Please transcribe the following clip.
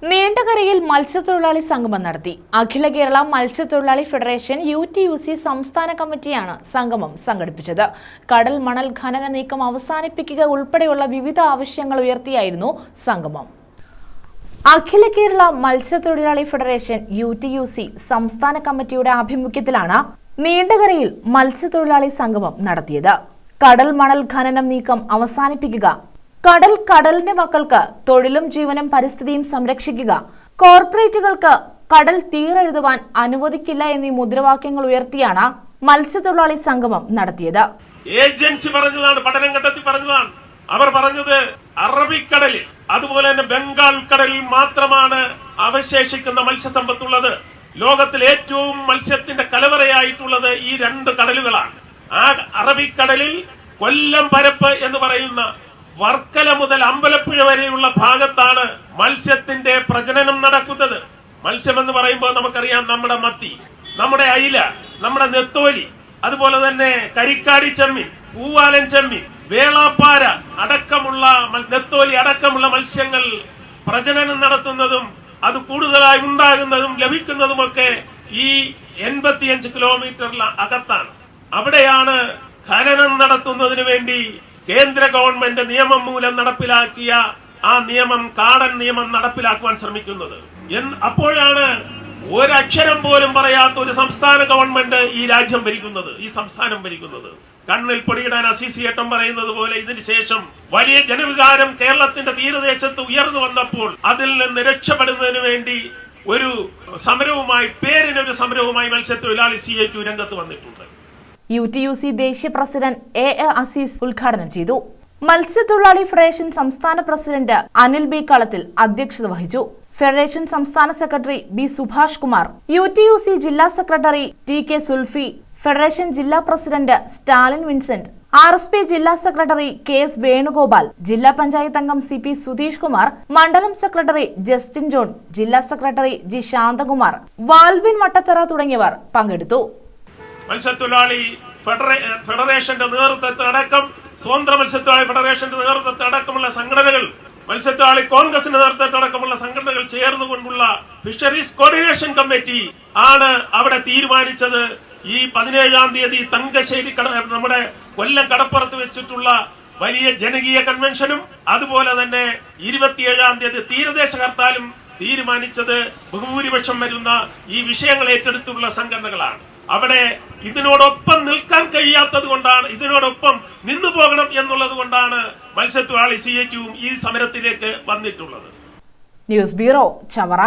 നീണ്ടകരയിൽ മത്സ്യത്തൊഴിലാളി സംഗമം നടത്തി. അഖില കേരള മത്സ്യത്തൊഴിലാളി ഫെഡറേഷൻ UTUC സംസ്ഥാന കമ്മിറ്റിയാണ് സംഗമം സംഘടിപ്പിച്ചത്. കടൽ മണൽ ഖനന നീക്കം അവസാനിപ്പിക്കുക ഉൾപ്പെടെയുള്ള വിവിധ ആവശ്യങ്ങൾ ഉയർത്തിയായിരുന്നു സംഗമം. അഖില കേരള മത്സ്യത്തൊഴിലാളി ഫെഡറേഷൻ UTUC സംസ്ഥാന കമ്മിറ്റിയുടെ ആഭിമുഖ്യത്തിലാണ് നീണ്ടകരയിൽ മത്സ്യത്തൊഴിലാളി സംഗമം നടത്തിയത്. കടൽ മണൽ ഖനനം നീക്കം അവസാനിപ്പിക്കുക, കടലിന്റെ മക്കൾക്ക് തൊഴിലും ജീവനും പരിസ്ഥിതിയും സംരക്ഷിക്കുക, കോർപ്പറേറ്റുകൾക്ക് കടൽ തീരെഴുതുവാൻ അനുവദിക്കില്ല എന്നീ മുദ്രാവാക്യങ്ങൾ ഉയർത്തിയാണ് മത്സ്യത്തൊഴിലാളി സംഗമം നടത്തിയത്. ഏജൻസി പറഞ്ഞതാണ്, പഠനം ഘട്ടത്തിൽ പറഞ്ഞതാണ്. അവർ പറഞ്ഞത് അറബിക്കടലിൽ അതുപോലെ തന്നെ ബംഗാൾ കടലിൽ മാത്രമാണ് അവശേഷിക്കുന്ന മത്സ്യസമ്പത്തുള്ളത്. ലോകത്തിൽ ഏറ്റവും മത്സ്യത്തിന്റെ കലവറയായിട്ടുള്ളത് ഈ രണ്ട് കടലുകളാണ്. ആ അറബിക്കടലിൽ കൊല്ലം പരപ്പ് എന്ന് പറയുന്ന വർക്കല മുതൽ അമ്പലപ്പുഴ വരെയുള്ള ഭാഗത്താണ് മത്സ്യത്തിന്റെ പ്രജനനം നടക്കുന്നത്. മത്സ്യം എന്ന് പറയുമ്പോൾ നമുക്കറിയാം, നമ്മുടെ മത്തി, നമ്മുടെ അയില, നമ്മുടെ നെത്തോലി, അതുപോലെ തന്നെ കരിക്കാടി ചെമ്മീൻ, പൂവാലൻ ചെമ്മീൻ, വേളാപ്പാര അടക്കമുള്ള നെത്തോലി അടക്കമുള്ള മത്സ്യങ്ങൾ പ്രജനനം നടത്തുന്നതും അത് കൂടുതലായി ഉണ്ടാകുന്നതും ലഭിക്കുന്നതുമൊക്കെ ഈ 85 കിലോമീറ്ററിൽ അകത്താണ്. അവിടെയാണ് ഖനനം നടത്തുന്നതിന് വേണ്ടി കേന്ദ്ര ഗവൺമെന്റ് നിയമം മൂലം നടപ്പിലാക്കിയ ആ നിയമം, കാടൻ നിയമം നടപ്പിലാക്കുവാൻ ശ്രമിക്കുന്നത്. അപ്പോഴാണ് ഒരക്ഷരം പോലും പറയാത്ത ഒരു സംസ്ഥാന ഗവൺമെന്റ് ഈ രാജ്യം ഭരിക്കുന്നത്, ഈ സംസ്ഥാനം ഭരിക്കുന്നത്. കണ്ണിൽ പൊടിയിടാൻ അസീസി ഏട്ടൻ പറയുന്നത് പോലെ ഇതിന് ശേഷം വലിയ ജനവികാരം കേരളത്തിന്റെ തീരദേശത്ത് ഉയർന്നു വന്നപ്പോൾ അതിൽ നിന്ന് രക്ഷപ്പെടുന്നതിന് വേണ്ടി ഒരു സമരവുമായി, പേരിനൊരു സമരവുമായി മത്സ്യത്തൊഴിലാളി CIT രംഗത്ത് വന്നിട്ടുണ്ട്. UTUC ദേശീയ പ്രസിഡന്റ് A.A. അസീസ് ഉദ്ഘാടനം ചെയ്തു. മത്സ്യത്തൊഴിലാളി ഫെഡറേഷൻ സംസ്ഥാന പ്രസിഡന്റ് അനിൽ B. കളത്തിൽ അധ്യക്ഷത വഹിച്ചു. ഫെഡറേഷൻ സംസ്ഥാന secretary B. Subhash Kumar, UTUC ജില്ലാ സെക്രട്ടറി TK സുൽഫി, ഫെഡറേഷൻ ജില്ലാ പ്രസിഡന്റ് സ്റ്റാലിൻ വിൻസെന്റ്, RSP ജില്ലാ സെക്രട്ടറി KS വേണുഗോപാൽ, ജില്ലാ പഞ്ചായത്ത് അംഗം CP സുധീഷ് കുമാർ, മണ്ഡലം സെക്രട്ടറി ജസ്റ്റിൻ ജോൺ, ജില്ലാ സെക്രട്ടറി G. ശാന്തകുമാർ, വാൽവിൻ മട്ടത്തറ തുടങ്ങിയവർ പങ്കെടുത്തു. മത്സ്യത്തൊഴിലാളി ഫെഡറേഷന്റെ നേതൃത്വത്തിലടക്കം, സ്വതന്ത്ര മത്സ്യത്തൊഴിലാളി ഫെഡറേഷന്റെ നേതൃത്വത്തിലടക്കമുള്ള സംഘടനകൾ, മത്സ്യത്തൊഴിലാളി കോൺഗ്രസിന്റെ നേതൃത്വത്തിലടക്കമുള്ള സംഘടനകൾ ചേർന്നുകൊണ്ടുള്ള ഫിഷറീസ് കോർഡിനേഷൻ കമ്മിറ്റി ആണ് അവിടെ തീരുമാനിച്ചത്. ഈ 17-ാം തീയതി തങ്കശ്ശേരി നമ്മുടെ കൊല്ലം കടപ്പുറത്ത് വെച്ചിട്ടുള്ള വലിയ ജനകീയ കൺവെൻഷനും അതുപോലെ തന്നെ 27-ാം തീയതി തീരദേശ ഹർത്താലും തീരുമാനിച്ചത് ബഹുഭൂരിപക്ഷം വരുന്ന ഈ വിഷയങ്ങൾ ഏറ്റെടുത്തുള്ള സംഘടനകളാണ്. അവിടെ ഇതിനോടൊപ്പം നിൽക്കാൻ കഴിയാത്തത് കൊണ്ടാണ്, ഇതിനോടൊപ്പം നിന്നു പോകണം എന്നുള്ളത് കൊണ്ടാണ് മത്സ്യത്തൊഴിലാളി CIT ഈ സമരത്തിലേക്ക് വന്നിട്ടുള്ളത്. News bureau, Chavara.